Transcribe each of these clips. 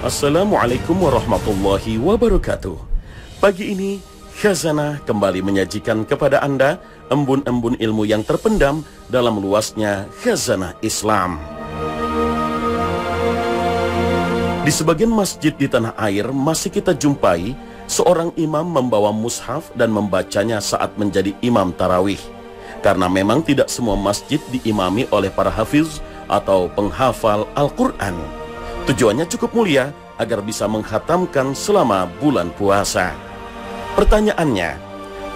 Assalamualaikum warahmatullahi wabarakatuh. Pagi ini, Khazanah kembali menyajikan kepada Anda embun-embun ilmu yang terpendam dalam luasnya Khazanah Islam. Di sebagian masjid di tanah air masih kita jumpai seorang imam membawa mushaf dan membacanya saat menjadi imam tarawih. Karena memang tidak semua masjid diimami oleh para hafiz atau penghafal Al-Quran. Tujuannya cukup mulia agar bisa menghatamkan selama bulan puasa. Pertanyaannya,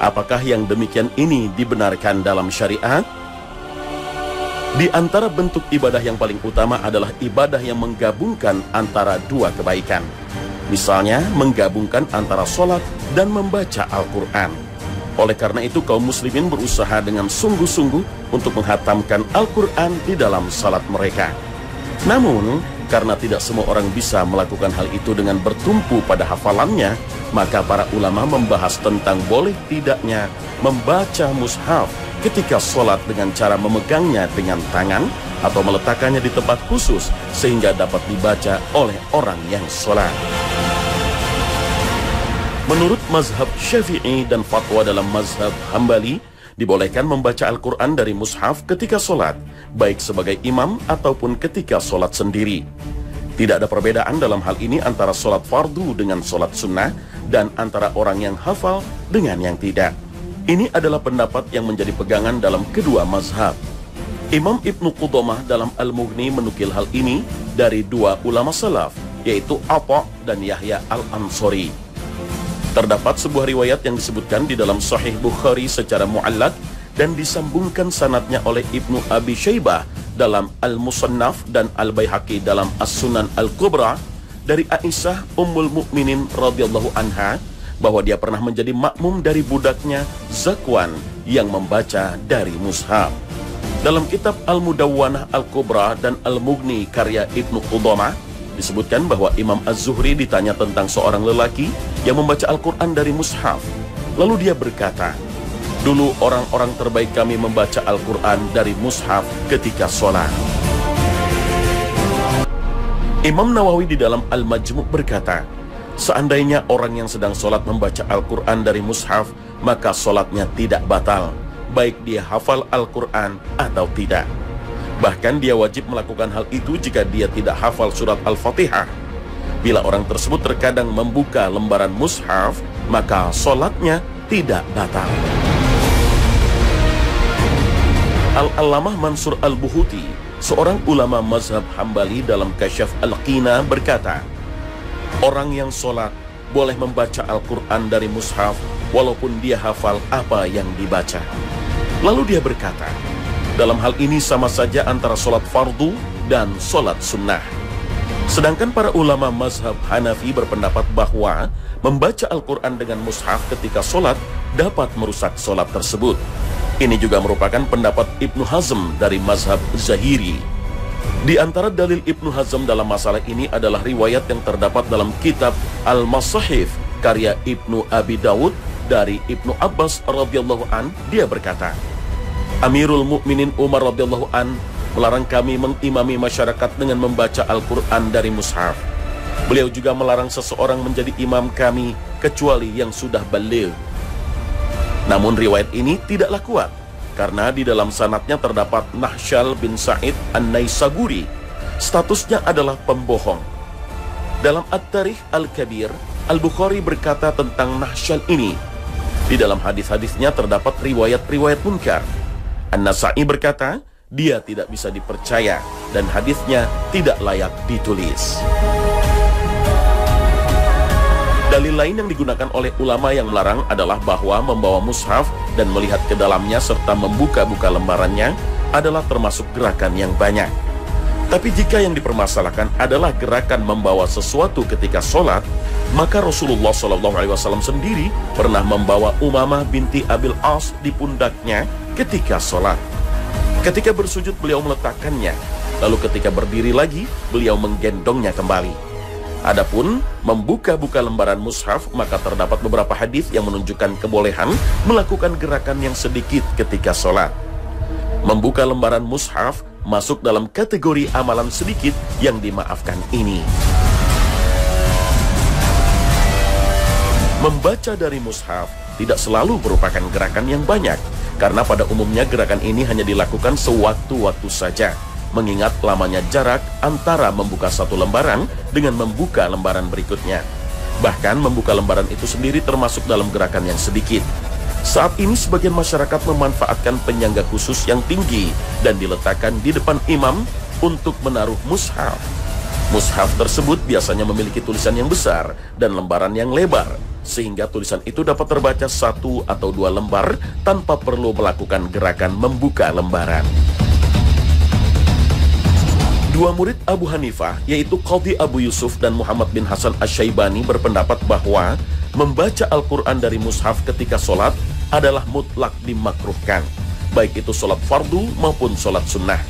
apakah yang demikian ini dibenarkan dalam syariat? Di antara bentuk ibadah yang paling utama adalah ibadah yang menggabungkan antara dua kebaikan. Misalnya, menggabungkan antara sholat dan membaca Al-Quran. Oleh karena itu, kaum muslimin berusaha dengan sungguh-sungguh untuk menghatamkan Al-Quran di dalam salat mereka. Namun, karena tidak semua orang bisa melakukan hal itu dengan bertumpu pada hafalannya, maka para ulama membahas tentang boleh tidaknya membaca mushaf ketika sholat dengan cara memegangnya dengan tangan atau meletakkannya di tempat khusus sehingga dapat dibaca oleh orang yang sholat. Menurut mazhab Syafi'i dan fatwa dalam mazhab Hambali, dibolehkan membaca Al-Quran dari mushaf ketika sholat, baik sebagai imam ataupun ketika sholat sendiri. Tidak ada perbedaan dalam hal ini antara sholat fardu dengan sholat sunnah dan antara orang yang hafal dengan yang tidak. Ini adalah pendapat yang menjadi pegangan dalam kedua mazhab. Imam Ibnu Qudamah dalam Al-Mughni menukil hal ini dari dua ulama salaf, yaitu Atha dan Yahya Al-Ansari. Terdapat sebuah riwayat yang disebutkan di dalam Sahih Bukhari secara mu'allaq dan disambungkan sanadnya oleh Ibnu Abi Syaibah dalam Al-Musannaf dan Al-Baihaqi dalam As-Sunan Al-Kubra dari Aisyah Ummul Mukminin radhiyallahu anha bahwa dia pernah menjadi makmum dari budaknya Zakwan yang membaca dari mushaf. Dalam kitab Al-Mudawwanah Al-Kubra dan Al-Mughni karya Ibnu Qudamah disebutkan bahwa Imam Az-Zuhri ditanya tentang seorang lelaki yang membaca Al-Quran dari mushaf. Lalu dia berkata, "Dulu orang-orang terbaik kami membaca Al-Quran dari mushaf ketika sholat." Imam Nawawi di dalam Al-Majmu' berkata, seandainya orang yang sedang sholat membaca Al-Quran dari mushaf, maka sholatnya tidak batal, baik dia hafal Al-Quran atau tidak. Bahkan dia wajib melakukan hal itu jika dia tidak hafal surat Al-Fatihah. Bila orang tersebut terkadang membuka lembaran mushaf, maka sholatnya tidak batal. Al-Allamah Mansur Al-Buhuti, seorang ulama mazhab Hambali dalam Kasyaf Al-Qina berkata, orang yang sholat boleh membaca Al-Quran dari mushaf walaupun dia hafal apa yang dibaca. Lalu dia berkata, dalam hal ini sama saja antara sholat fardu dan sholat sunnah. Sedangkan para ulama mazhab Hanafi berpendapat bahwa membaca Al-Quran dengan mushaf ketika sholat dapat merusak sholat tersebut. Ini juga merupakan pendapat Ibnu Hazm dari mazhab Zahiri. Di antara dalil Ibnu Hazm dalam masalah ini adalah riwayat yang terdapat dalam kitab Al-Masahif karya Ibnu Abi Dawud dari Ibnu Abbas radhiyallahu an. Dia berkata, Amirul Mukminin Umar radhiyallahu an melarang kami mengimami masyarakat dengan membaca Al-Quran dari mushaf. Beliau juga melarang seseorang menjadi imam kami kecuali yang sudah baligh. Namun riwayat ini tidaklah kuat karena di dalam sanadnya terdapat Nahsyal bin Sa'id An-Naisaburi. Statusnya adalah pembohong. Dalam At-Tarikh Al-Kabir, Al-Bukhari berkata tentang Nahsyal ini, di dalam hadis-hadisnya terdapat riwayat-riwayat munkar. An-Nasa'i berkata, dia tidak bisa dipercaya dan hadisnya tidak layak ditulis. Dalil lain yang digunakan oleh ulama yang melarang adalah bahwa membawa mushaf dan melihat ke dalamnya serta membuka-buka lembarannya adalah termasuk gerakan yang banyak. Tapi jika yang dipermasalahkan adalah gerakan membawa sesuatu ketika sholat, maka Rasulullah SAW sendiri pernah membawa Umamah binti Abil As di pundaknya ketika sholat. Ketika bersujud beliau meletakkannya, lalu ketika berdiri lagi beliau menggendongnya kembali. Adapun membuka-buka lembaran mushaf, maka terdapat beberapa hadis yang menunjukkan kebolehan melakukan gerakan yang sedikit ketika sholat. Membuka lembaran mushaf masuk dalam kategori amalan sedikit yang dimaafkan ini. Membaca dari mushaf tidak selalu merupakan gerakan yang banyak, karena pada umumnya gerakan ini hanya dilakukan sewaktu-waktu saja, mengingat lamanya jarak antara membuka satu lembaran dengan membuka lembaran berikutnya. Bahkan membuka lembaran itu sendiri termasuk dalam gerakan yang sedikit. Saat ini sebagian masyarakat memanfaatkan penyangga khusus yang tinggi dan diletakkan di depan imam untuk menaruh mushaf. Mushaf tersebut biasanya memiliki tulisan yang besar dan lembaran yang lebar, sehingga tulisan itu dapat terbaca satu atau dua lembar tanpa perlu melakukan gerakan membuka lembaran. Dua murid Abu Hanifah, yaitu Qadhi Abu Yusuf dan Muhammad bin Hasan Asy-Syaibani, berpendapat bahwa membaca Al-Quran dari mushaf ketika sholat adalah mutlak dimakruhkan, baik itu sholat fardu maupun sholat sunnah.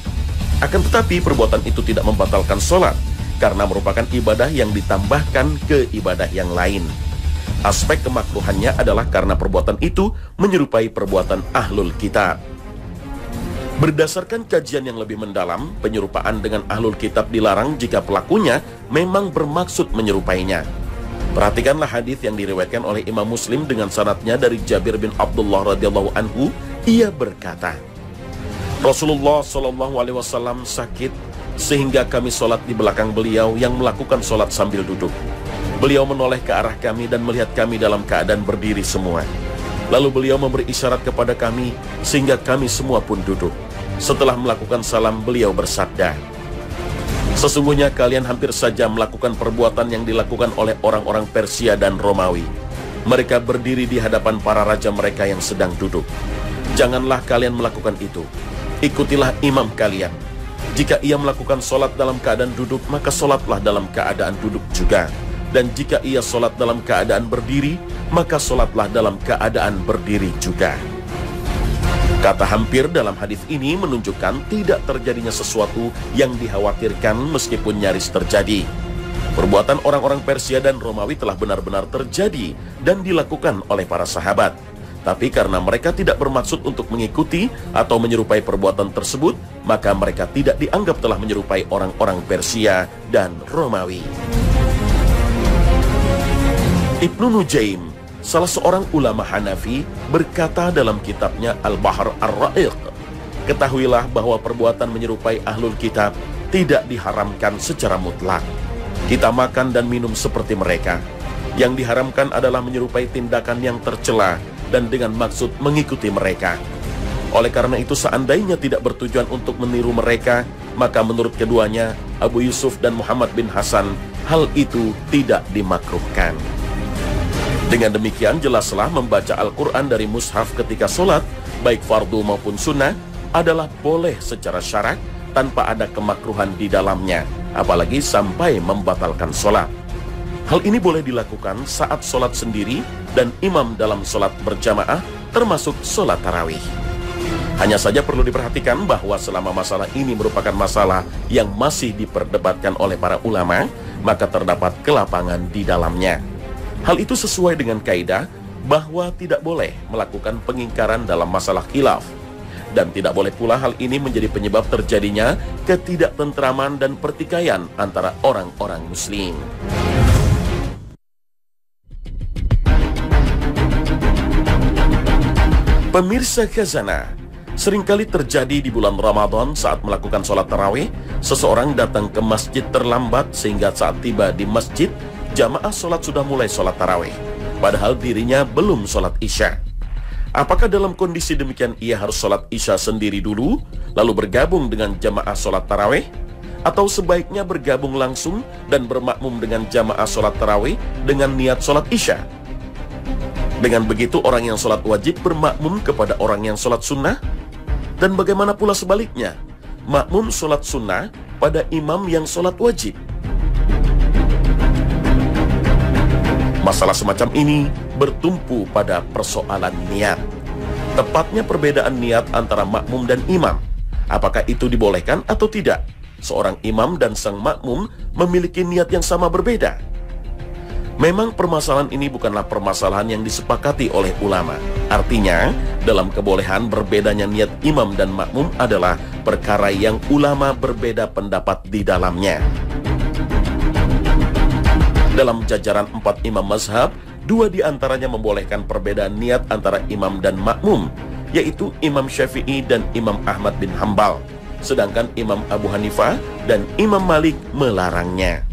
Akan tetapi perbuatan itu tidak membatalkan sholat, karena merupakan ibadah yang ditambahkan ke ibadah yang lain. Aspek kemakruhannya adalah karena perbuatan itu menyerupai perbuatan ahlul kitab. Berdasarkan kajian yang lebih mendalam, penyerupaan dengan ahlul kitab dilarang jika pelakunya memang bermaksud menyerupainya. Perhatikanlah hadis yang diriwayatkan oleh Imam Muslim dengan sanadnya dari Jabir bin Abdullah radhiyallahu anhu. Ia berkata, Rasulullah SAW sakit sehingga kami sholat di belakang beliau yang melakukan sholat sambil duduk. Beliau menoleh ke arah kami dan melihat kami dalam keadaan berdiri semua. Lalu beliau memberi isyarat kepada kami sehingga kami semua pun duduk. Setelah melakukan salam, beliau bersabda, sesungguhnya kalian hampir saja melakukan perbuatan yang dilakukan oleh orang-orang Persia dan Romawi. Mereka berdiri di hadapan para raja mereka yang sedang duduk. Janganlah kalian melakukan itu. Ikutilah imam kalian. Jika ia melakukan sholat dalam keadaan duduk, maka sholatlah dalam keadaan duduk juga. Dan jika ia sholat dalam keadaan berdiri, maka sholatlah dalam keadaan berdiri juga. Kata hampir dalam hadis ini menunjukkan tidak terjadinya sesuatu yang dikhawatirkan meskipun nyaris terjadi. Perbuatan orang-orang Persia dan Romawi telah benar-benar terjadi dan dilakukan oleh para sahabat. Tapi karena mereka tidak bermaksud untuk mengikuti atau menyerupai perbuatan tersebut, maka mereka tidak dianggap telah menyerupai orang-orang Persia dan Romawi. Ibnu Nujaim, salah seorang ulama Hanafi, berkata dalam kitabnya Al-Bahr Ar-Ra'iq, ketahuilah bahwa perbuatan menyerupai ahlul kitab tidak diharamkan secara mutlak. Kita makan dan minum seperti mereka. Yang diharamkan adalah menyerupai tindakan yang tercela dan dengan maksud mengikuti mereka. Oleh karena itu, seandainya tidak bertujuan untuk meniru mereka, maka menurut keduanya, Abu Yusuf dan Muhammad bin Hasan, hal itu tidak dimakruhkan. Dengan demikian, jelaslah membaca Al-Quran dari mushaf ketika sholat, baik fardu maupun sunnah, adalah boleh secara syarak tanpa ada kemakruhan di dalamnya, apalagi sampai membatalkan sholat. Hal ini boleh dilakukan saat sholat sendiri dan imam dalam sholat berjamaah, termasuk sholat tarawih. Hanya saja perlu diperhatikan bahwa selama masalah ini merupakan masalah yang masih diperdebatkan oleh para ulama, maka terdapat kelapangan di dalamnya. Hal itu sesuai dengan kaidah bahwa tidak boleh melakukan pengingkaran dalam masalah khilaf. Dan tidak boleh pula hal ini menjadi penyebab terjadinya ketidaktentraman dan pertikaian antara orang-orang muslim. Pemirsa Khazanah, seringkali terjadi di bulan Ramadan saat melakukan sholat tarawih, seseorang datang ke masjid terlambat sehingga saat tiba di masjid, jamaah sholat sudah mulai sholat tarawih, padahal dirinya belum sholat isya. Apakah dalam kondisi demikian ia harus sholat isya sendiri dulu, lalu bergabung dengan jamaah sholat tarawih? Atau sebaiknya bergabung langsung dan bermakmum dengan jamaah sholat tarawih dengan niat sholat isya? Dengan begitu orang yang sholat wajib bermakmum kepada orang yang sholat sunnah? Dan bagaimana pula sebaliknya, makmum sholat sunnah pada imam yang sholat wajib? Masalah semacam ini bertumpu pada persoalan niat. Tepatnya perbedaan niat antara makmum dan imam. Apakah itu dibolehkan atau tidak? Seorang imam dan sang makmum memiliki niat yang sama berbeda. Memang permasalahan ini bukanlah permasalahan yang disepakati oleh ulama. Artinya, dalam kebolehan berbedanya niat imam dan makmum adalah perkara yang ulama berbeda pendapat di dalamnya. Dalam jajaran 4 imam mazhab, Dua di antaranya membolehkan perbedaan niat antara imam dan makmum, yaitu Imam Syafi'i dan Imam Ahmad bin Hambal. Sedangkan Imam Abu Hanifah dan Imam Malik melarangnya.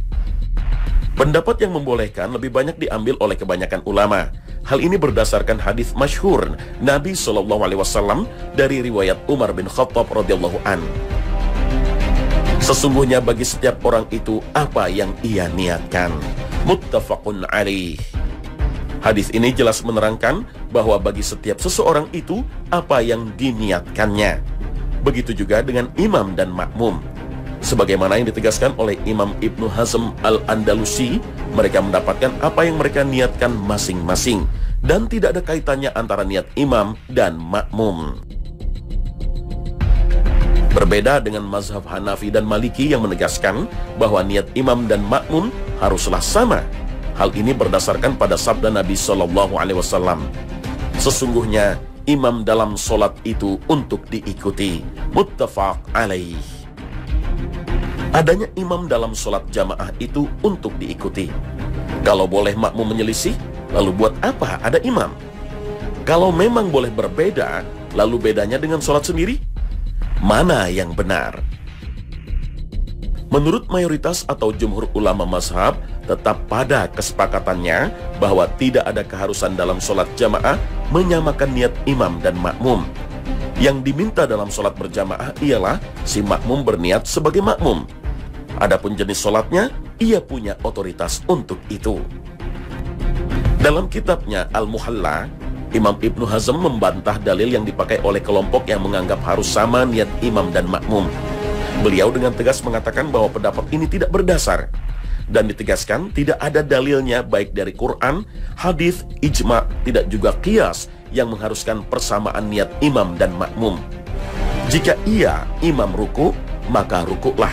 Pendapat yang membolehkan lebih banyak diambil oleh kebanyakan ulama. Hal ini berdasarkan hadis masyhur Nabi SAW dari riwayat Umar bin Khattab radhiyallahu an. Sesungguhnya bagi setiap orang itu apa yang ia niatkan. Muttafaqun alaih. Hadis ini jelas menerangkan bahwa bagi setiap seseorang itu apa yang diniatkannya. Begitu juga dengan imam dan makmum. Sebagaimana yang ditegaskan oleh Imam Ibnu Hazm Al-Andalusi, mereka mendapatkan apa yang mereka niatkan masing-masing, dan tidak ada kaitannya antara niat imam dan makmum. Berbeda dengan mazhab Hanafi dan Maliki yang menegaskan bahwa niat imam dan makmum haruslah sama. Hal ini berdasarkan pada sabda Nabi SAW. Sesungguhnya imam dalam solat itu untuk diikuti. Muttafaq alaih. Adanya imam dalam solat jamaah itu untuk diikuti. Kalau boleh makmum menyelisih, lalu buat apa ada imam? Kalau memang boleh berbeda, lalu bedanya dengan solat sendiri? Mana yang benar? Menurut mayoritas atau jumhur ulama mazhab, tetap pada kesepakatannya bahwa tidak ada keharusan dalam solat jamaah menyamakan niat imam dan makmum. Yang diminta dalam solat berjamaah ialah si makmum berniat sebagai makmum. Adapun jenis solatnya, ia punya otoritas untuk itu. Dalam kitabnya Al-Muhalla, Imam Ibnu Hazm membantah dalil yang dipakai oleh kelompok yang menganggap harus sama niat imam dan makmum. Beliau dengan tegas mengatakan bahwa pendapat ini tidak berdasar, dan ditegaskan tidak ada dalilnya baik dari Quran, hadis, ijma', tidak juga qiyas yang mengharuskan persamaan niat imam dan makmum. Jika ia imam ruku, maka rukuklah.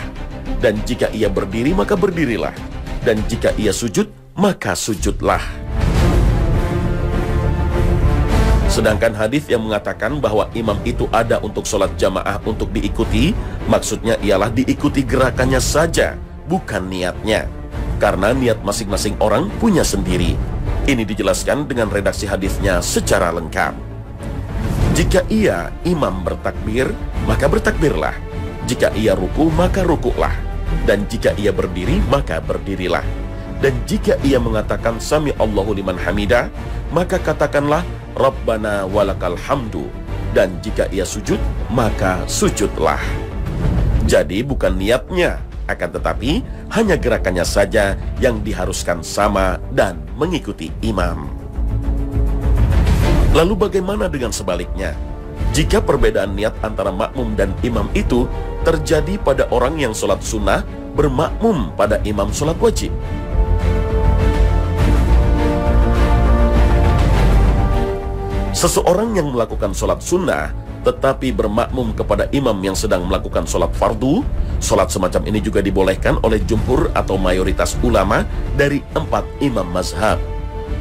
Dan jika ia berdiri, maka berdirilah. Dan jika ia sujud, maka sujudlah. Sedangkan hadis yang mengatakan bahwa imam itu ada untuk sholat jamaah untuk diikuti, maksudnya ialah diikuti gerakannya saja, bukan niatnya. Karena niat masing-masing orang punya sendiri. Ini dijelaskan dengan redaksi hadisnya secara lengkap. Jika ia imam bertakbir, maka bertakbirlah. Jika ia ruku, maka rukuklah. Dan jika ia berdiri, maka berdirilah. Dan jika ia mengatakan Sami Allahu liman hamidah, maka katakanlah Rabbana walakal hamdu. Dan jika ia sujud, maka sujudlah. Jadi bukan niatnya, akan tetapi hanya gerakannya saja yang diharuskan sama dan mengikuti imam. Lalu bagaimana dengan sebaliknya? Jika perbedaan niat antara makmum dan imam itu terjadi pada orang yang sholat sunnah bermakmum pada imam sholat wajib. Seseorang yang melakukan sholat sunnah tetapi bermakmum kepada imam yang sedang melakukan sholat fardu, sholat semacam ini juga dibolehkan oleh jumhur atau mayoritas ulama dari 4 imam mazhab.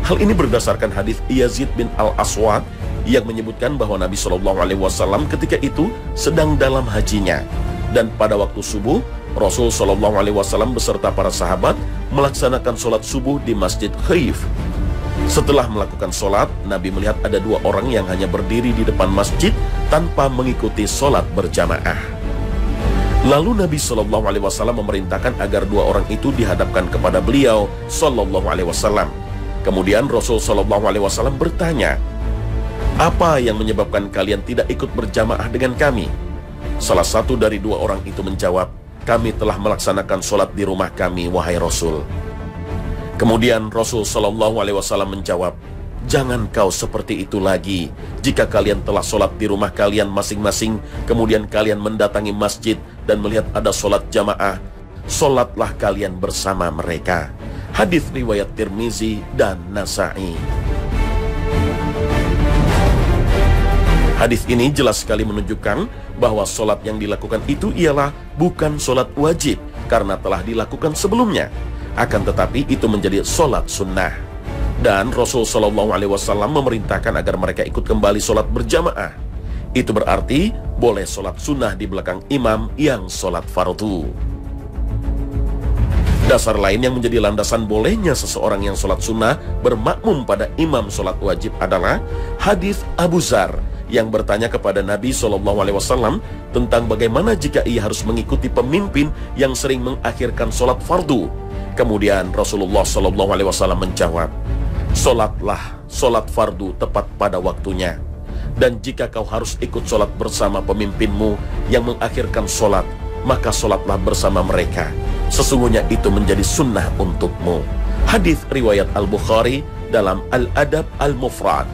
Hal ini berdasarkan hadis Yazid bin Al-Aswad yang menyebutkan bahwa Nabi SAW ketika itu sedang dalam hajinya, dan pada waktu subuh Rasul SAW beserta para sahabat melaksanakan sholat subuh di Masjid Khaif. Setelah melakukan sholat, Nabi melihat ada 2 orang yang hanya berdiri di depan masjid tanpa mengikuti sholat berjamaah. Lalu Nabi SAW memerintahkan agar 2 orang itu dihadapkan kepada beliau SAW. Kemudian Rasul SAW bertanya, "Apa yang menyebabkan kalian tidak ikut berjamaah dengan kami?" Salah satu dari 2 orang itu menjawab, "Kami telah melaksanakan sholat di rumah kami, wahai Rasul." Kemudian Rasul SAW menjawab, "Jangan kau seperti itu lagi. Jika kalian telah sholat di rumah kalian masing-masing, kemudian kalian mendatangi masjid dan melihat ada sholat jamaah, sholatlah kalian bersama mereka." Hadis riwayat Tirmizi dan Nasa'i. Hadis ini jelas sekali menunjukkan bahwa sholat yang dilakukan itu ialah bukan sholat wajib karena telah dilakukan sebelumnya. Akan tetapi itu menjadi sholat sunnah. Dan Rasul SAW memerintahkan agar mereka ikut kembali sholat berjamaah. Itu berarti boleh sholat sunnah di belakang imam yang sholat fardu. Dasar lain yang menjadi landasan bolehnya seseorang yang sholat sunnah bermakmum pada imam sholat wajib adalah hadis Abu Dzar yang bertanya kepada Nabi SAW tentang bagaimana jika ia harus mengikuti pemimpin yang sering mengakhirkan sholat fardu. Kemudian Rasulullah SAW menjawab, "Sholatlah sholat fardu tepat pada waktunya. Dan jika kau harus ikut sholat bersama pemimpinmu yang mengakhirkan sholat, maka sholatlah bersama mereka. Sesungguhnya itu menjadi sunnah untukmu." Hadis riwayat Al-Bukhari dalam Al-Adab Al-Mufrad.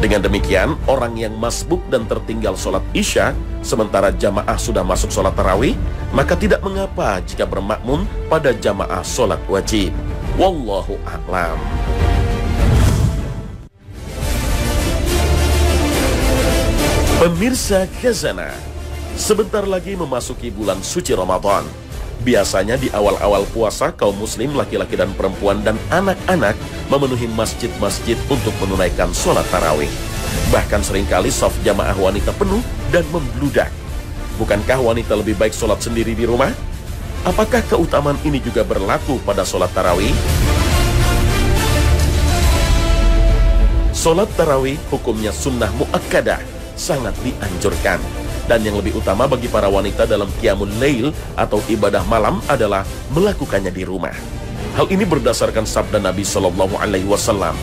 Dengan demikian, orang yang masbuk dan tertinggal sholat isya sementara jamaah sudah masuk sholat tarawih, maka tidak mengapa jika bermakmum pada jamaah sholat wajib. Wallahu a'lam. Pemirsa Khazanah, sebentar lagi memasuki bulan suci Ramadan. Biasanya di awal-awal puasa, kaum muslim laki-laki dan perempuan dan anak-anak memenuhi masjid-masjid untuk menunaikan sholat tarawih. Bahkan seringkali saf jamaah wanita penuh dan membludak. Bukankah wanita lebih baik sholat sendiri di rumah? Apakah keutamaan ini juga berlaku pada sholat tarawih? Sholat tarawih hukumnya sunnah muakkadah, sangat dianjurkan. Dan yang lebih utama bagi para wanita dalam qiyamul lail atau ibadah malam adalah melakukannya di rumah. Hal ini berdasarkan sabda Nabi SAW,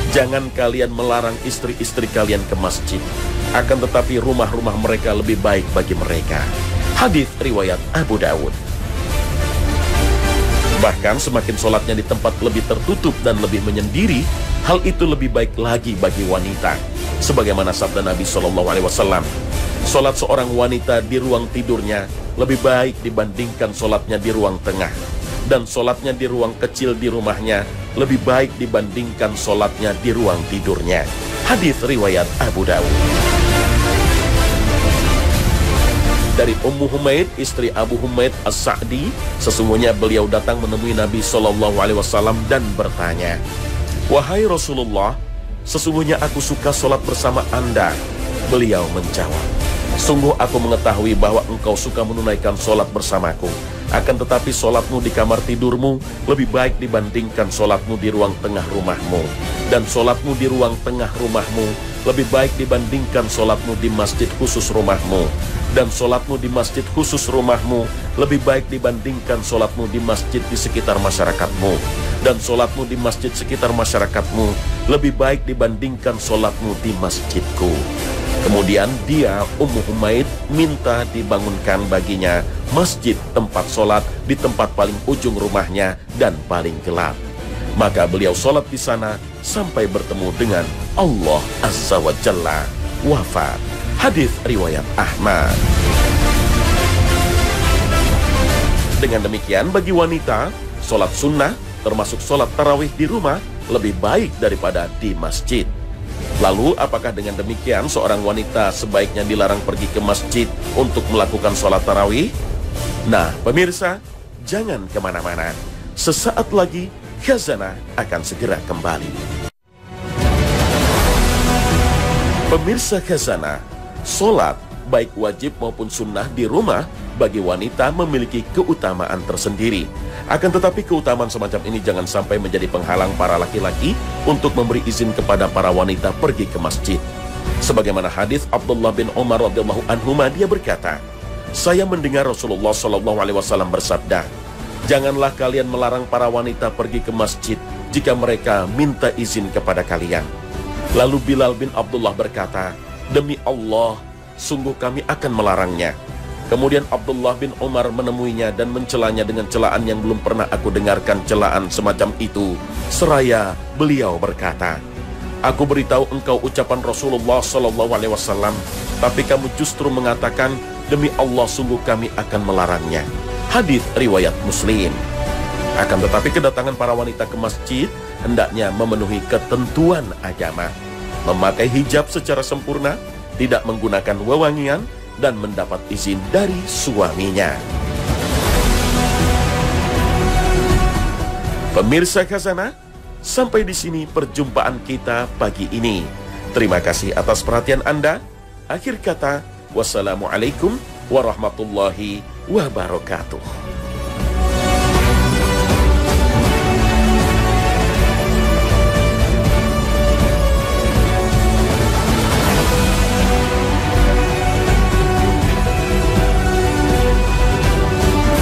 "Jangan kalian melarang istri-istri kalian ke masjid, akan tetapi rumah-rumah mereka lebih baik bagi mereka." Hadis riwayat Abu Dawud. Bahkan semakin sholatnya di tempat lebih tertutup dan lebih menyendiri, hal itu lebih baik lagi bagi wanita. Sebagaimana sabda Nabi SAW, sholat seorang wanita di ruang tidurnya lebih baik dibandingkan sholatnya di ruang tengah. Dan sholatnya di ruang kecil di rumahnya lebih baik dibandingkan sholatnya di ruang tidurnya. Hadis riwayat Abu Dawud. Dari Ummu Humaid, istri Abu Humaid As-Sa'di, sesungguhnya beliau datang menemui Nabi SAW dan bertanya, "Wahai Rasulullah, sesungguhnya aku suka sholat bersama Anda." Beliau menjawab, "Sungguh aku mengetahui bahwa engkau suka menunaikan sholat bersamaku. Akan tetapi sholatmu di kamar tidurmu lebih baik dibandingkan sholatmu di ruang tengah rumahmu. Dan sholatmu di ruang tengah rumahmu lebih baik dibandingkan sholatmu di masjid khusus rumahmu. Dan sholatmu di masjid khusus rumahmu lebih baik dibandingkan sholatmu di masjid di sekitar masyarakatmu. Dan sholatmu di masjid sekitar masyarakatmu lebih baik dibandingkan sholatmu di masjidku." Kemudian dia, Ummu Humaid, minta dibangunkan baginya masjid tempat sholat di tempat paling ujung rumahnya dan paling gelap. Maka beliau sholat di sana sampai bertemu dengan Allah Azza wa Jalla, wafat. Hadis riwayat Ahmad. Dengan demikian, bagi wanita, sholat sunnah termasuk sholat tarawih di rumah lebih baik daripada di masjid. Lalu apakah dengan demikian seorang wanita sebaiknya dilarang pergi ke masjid untuk melakukan sholat tarawih? Nah, pemirsa, jangan kemana-mana. Sesaat lagi Khazanah akan segera kembali. Pemirsa Khazanah, sholat baik wajib maupun sunnah di rumah bagi wanita memiliki keutamaan tersendiri. Akan tetapi keutamaan semacam ini jangan sampai menjadi penghalang para laki-laki untuk memberi izin kepada para wanita pergi ke masjid. Sebagaimana hadis Abdullah bin Umar radhiyallahu anhuma, dia berkata, "Saya mendengar Rasulullah SAW bersabda, janganlah kalian melarang para wanita pergi ke masjid jika mereka minta izin kepada kalian." Lalu Bilal bin Abdullah berkata, "Demi Allah, sungguh kami akan melarangnya." Kemudian Abdullah bin Umar menemuinya dan mencelanya dengan celaan yang belum pernah aku dengarkan celaan semacam itu. Seraya beliau berkata, "Aku beritahu engkau ucapan Rasulullah SAW, tapi kamu justru mengatakan, demi Allah sungguh kami akan melarangnya." Hadis riwayat Muslim. Akan tetapi kedatangan para wanita ke masjid hendaknya memenuhi ketentuan agama, memakai hijab secara sempurna, tidak menggunakan wewangian, dan mendapat izin dari suaminya. Pemirsa Khazanah, sampai di sini perjumpaan kita pagi ini. Terima kasih atas perhatian Anda. Akhir kata, wassalamualaikum warahmatullahi wabarakatuh.